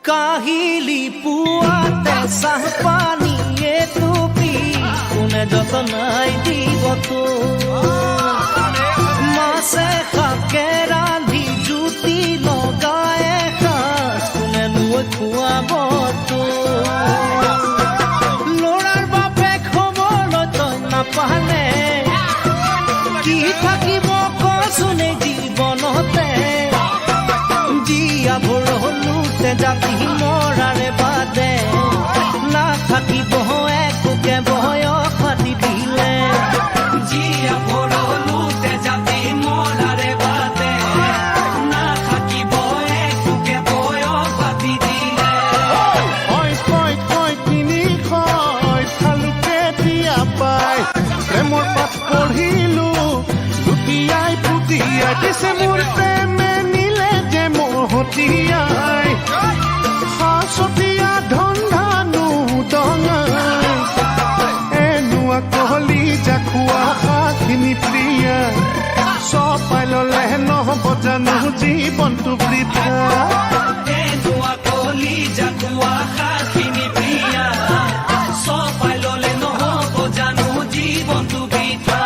কাহিলি পুৱাতে চাহ পানীয়ে টুপি কোনে যতনাই দিব তো মাছে শাকে ৰান্ধি জুতি লগাই সাজ কোনে লৈ খুৱাব তো ল'ৰাৰ বাপেক হ'বলৈ তই নাপালে কি থাকিব কচোনে জীৱনতে জীয়া ভৰলোতে জাতি মৰাৰে বাদে নাথাকিব একোকে বয়স পাতি দিলে জীয়া ভৰলোতে জাতি মৰাৰে বাদে নাথাকিব একোকে বয়স পাতি দিলে কয় কিনি কয় খালুকে দিয়া পাই প্ৰেমৰ পাঠ পঢ়িলো লুটিয়াই পুতিয়াই দিছে মোৰ প্ৰেমে নিলে যে মহতিয়াই সাঁচতীয়া ধন্ধানো দঙাই এনুৱা কহলি জাখুৱা হাখিনি প্ৰিয়া চপাই ললে নহ'ব জানো জীৱনটো বৃথা এনুৱা কলি জাকুৱা সাখিনি প্ৰিয়া চপাই ললে নহ'ব জানো জীৱনটো বৃথা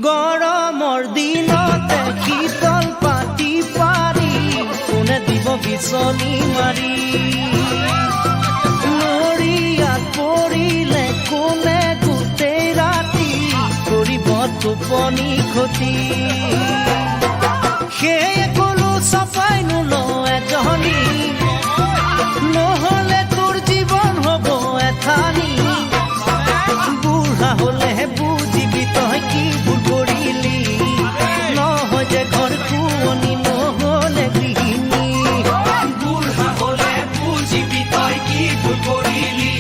গৰমৰ দিনতে শীতল পাতি পাৰি কোনে দিব বিচনী মাৰি নৰিয়াত পৰিলে কোনে গোটেই ৰাতি কৰিব টোপনি ক্ষতি সেয়ে কলো চাপাই নোলো এজনী নহ'লে তোৰ জীৱন হ'ব এথানি বুঢ়া হ'লে বুজিবি তই কি ভুল কৰিলি নহয় যে ঘৰ শুৱনি নহ'লে গৃহিণী বুঢ়া হ'লে বুজিবি তই কি ভুল কৰিলি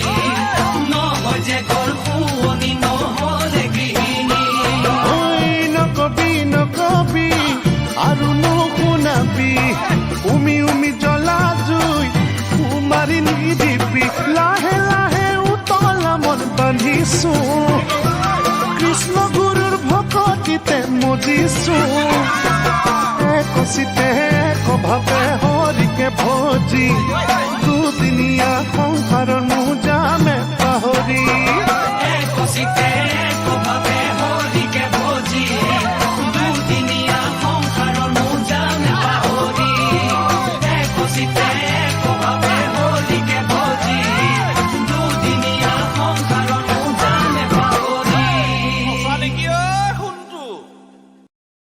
নহয় যে ঘৰ শুৱনি নহ'লে গৃহিণী নকবি আৰু নুশুনাবি উমি জ্বলা জুই কুমাৰী নিদিবি লাহে লাহে উতলা মন বান্ধিছো কৃষ্ণ গুৰুৰ ভকতিতে মজিছো একচিতে একভাৱে হৰিকে ভজি দুদিনীয়া সংসাৰৰ